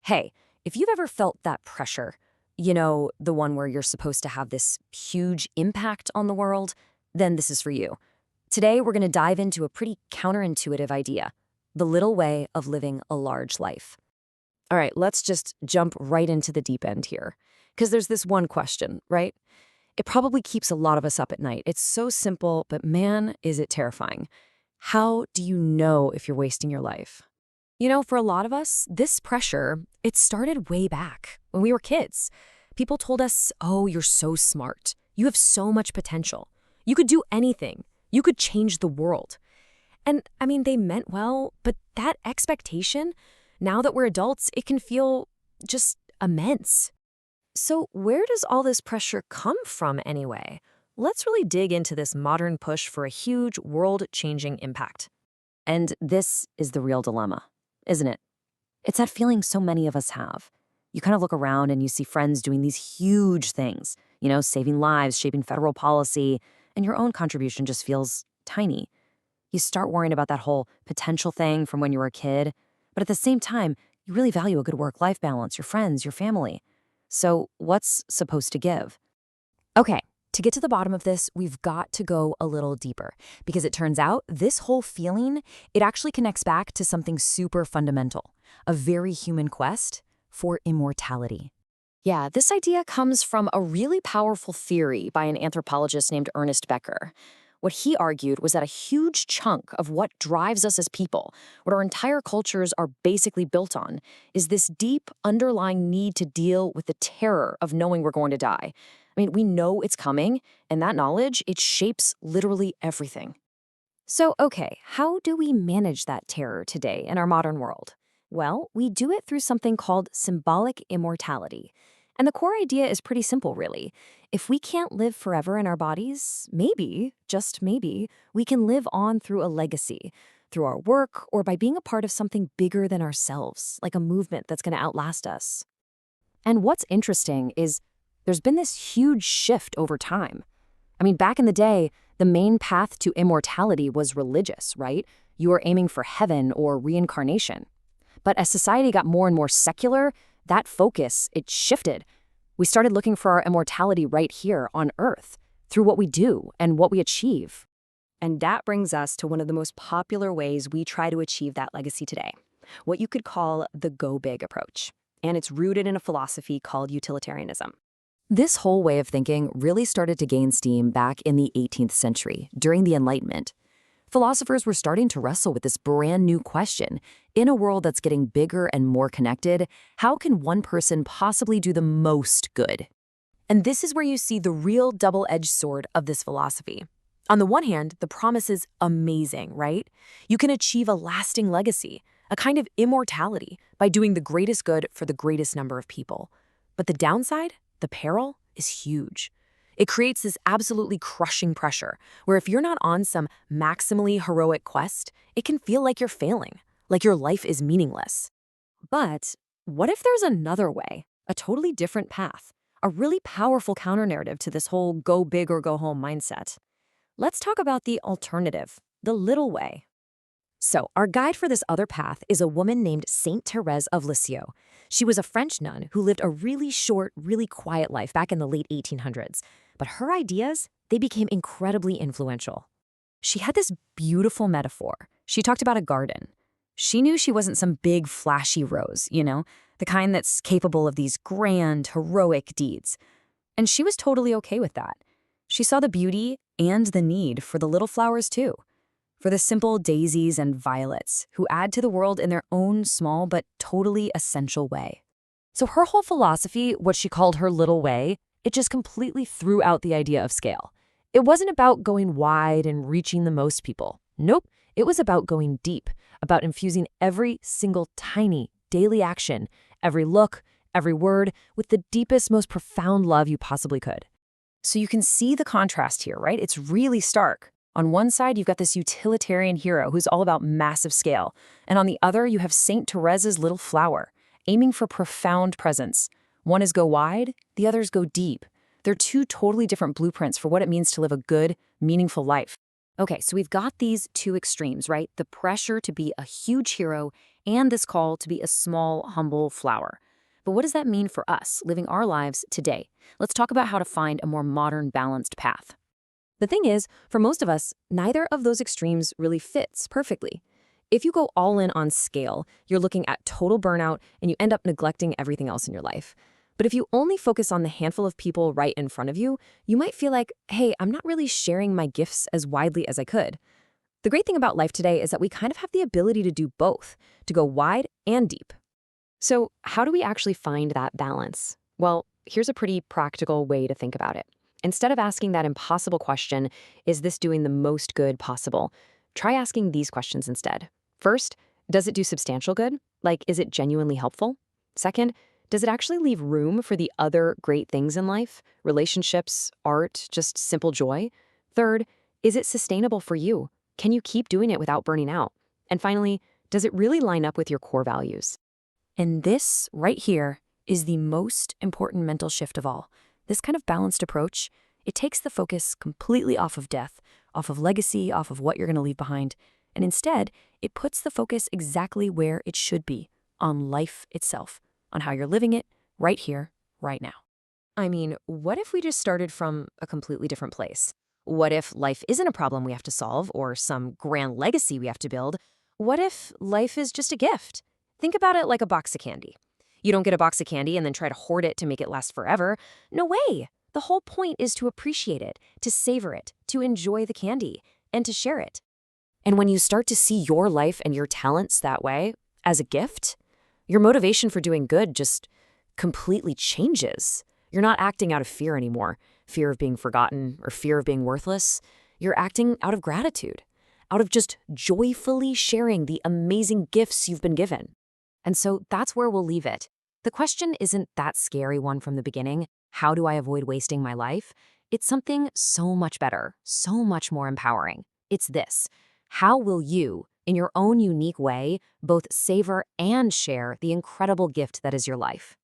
Hey, if you've ever felt that pressure, the one where you're supposed to have this huge impact on the world, then this is for you. Today, we're going to dive into a pretty counterintuitive idea, the little way of living a large life. All right, let's just jump right into the deep end here. Because there's this one question, right? It probably keeps a lot of us up at night. It's so simple, but man, is it terrifying. How do you know if you're wasting your life? For a lot of us, this pressure, it started way back when we were kids. People told us, oh, you're so smart. You have so much potential. You could do anything. You could change the world. And I mean, they meant well, but that expectation, now that we're adults, it can feel just immense. So where does all this pressure come from anyway? Let's really dig into this modern push for a huge world-changing impact. And this is the real dilemma, isn't it? It's that feeling so many of us have. You kind of look around and you see friends doing these huge things, saving lives, shaping federal policy, and your own contribution just feels tiny. You start worrying about that whole potential thing from when you were a kid, but at the same time, you really value a good work-life balance, your friends, your family. So what's supposed to give? Okay, to get to the bottom of this, we've got to go a little deeper because it turns out this whole feeling, it actually connects back to something super fundamental, a very human quest for immortality. Yeah, this idea comes from a really powerful theory by an anthropologist named Ernest Becker. What he argued was that a huge chunk of what drives us as people, what our entire cultures are basically built on, is this deep underlying need to deal with the terror of knowing we're going to die. I mean, we know it's coming, and that knowledge, it shapes literally everything. So, okay, how do we manage that terror today in our modern world? Well, we do it through something called symbolic immortality. And the core idea is pretty simple, really. If we can't live forever in our bodies, maybe, just maybe, we can live on through a legacy, through our work, or by being a part of something bigger than ourselves, like a movement that's going to outlast us. And what's interesting is there's been this huge shift over time. I mean, back in the day, the main path to immortality was religious, right? You were aiming for heaven or reincarnation. But as society got more and more secular, that focus, it shifted. We started looking for our immortality right here on Earth, through what we do and what we achieve. And that brings us to one of the most popular ways we try to achieve that legacy today, what you could call the go big approach. And it's rooted in a philosophy called utilitarianism. This whole way of thinking really started to gain steam back in the 18th century, during the Enlightenment. Philosophers were starting to wrestle with this brand new question. In a world that's getting bigger and more connected, how can one person possibly do the most good? And this is where you see the real double-edged sword of this philosophy. On the one hand, the promise is amazing, right? You can achieve a lasting legacy, a kind of immortality, by doing the greatest good for the greatest number of people. But the downside, the peril, is huge. It creates this absolutely crushing pressure, where if you're not on some maximally heroic quest, it can feel like you're failing, like your life is meaningless. But what if there's another way, a totally different path, a really powerful counter-narrative to this whole go big or go home mindset? Let's talk about the alternative, the little way. So, our guide for this other path is a woman named Saint Therese of Lisieux. She was a French nun who lived a really short, really quiet life back in the late 1800s. But her ideas, they became incredibly influential. She had this beautiful metaphor. She talked about a garden. She knew she wasn't some big, flashy rose, the kind that's capable of these grand, heroic deeds. And she was totally okay with that. She saw the beauty and the need for the little flowers too, for the simple daisies and violets who add to the world in their own small but totally essential way. So her whole philosophy, what she called her little way, it just completely threw out the idea of scale. It wasn't about going wide and reaching the most people. Nope, it was about going deep, about infusing every single tiny daily action, every look, every word, with the deepest, most profound love you possibly could. So you can see the contrast here, right? It's really stark. On one side, you've got this utilitarian hero who's all about massive scale. And on the other, you have Saint Therese's little flower, aiming for profound presence. One is go wide, the others go deep. They're two totally different blueprints for what it means to live a good, meaningful life. Okay, so we've got these two extremes, right? The pressure to be a huge hero and this call to be a small, humble flower. But what does that mean for us, living our lives today? Let's talk about how to find a more modern, balanced path. The thing is, for most of us, neither of those extremes really fits perfectly. If you go all in on scale, you're looking at total burnout and you end up neglecting everything else in your life. But if you only focus on the handful of people right in front of you, you might feel like, hey, I'm not really sharing my gifts as widely as I could. The great thing about life today is that we kind of have the ability to do both, to go wide and deep. So how do we actually find that balance? Well, here's a pretty practical way to think about it. Instead of asking that impossible question, is this doing the most good possible? Try asking these questions instead. First, does it do substantial good? Like, is it genuinely helpful? Second, does it actually leave room for the other great things in life? Relationships, art, just simple joy? Third, is it sustainable for you? Can you keep doing it without burning out? And finally, does it really line up with your core values? And this, right here, is the most important mental shift of all. This kind of balanced approach, it takes the focus completely off of death, off of legacy, off of what you're going to leave behind. And instead, it puts the focus exactly where it should be, on life itself, on how you're living it right here, right now. I mean, what if we just started from a completely different place? What if life isn't a problem we have to solve or some grand legacy we have to build? What if life is just a gift? Think about it like a box of candy. You don't get a box of candy and then try to hoard it to make it last forever. No way. The whole point is to appreciate it, to savor it, to enjoy the candy, and to share it. And when you start to see your life and your talents that way, as a gift, your motivation for doing good just completely changes. You're not acting out of fear anymore, fear of being forgotten or fear of being worthless. You're acting out of gratitude, out of just joyfully sharing the amazing gifts you've been given. And so that's where we'll leave it. The question isn't that scary one from the beginning, how do I avoid wasting my life? It's something so much better, so much more empowering. It's this: how will you, in your own unique way, both savor and share the incredible gift that is your life?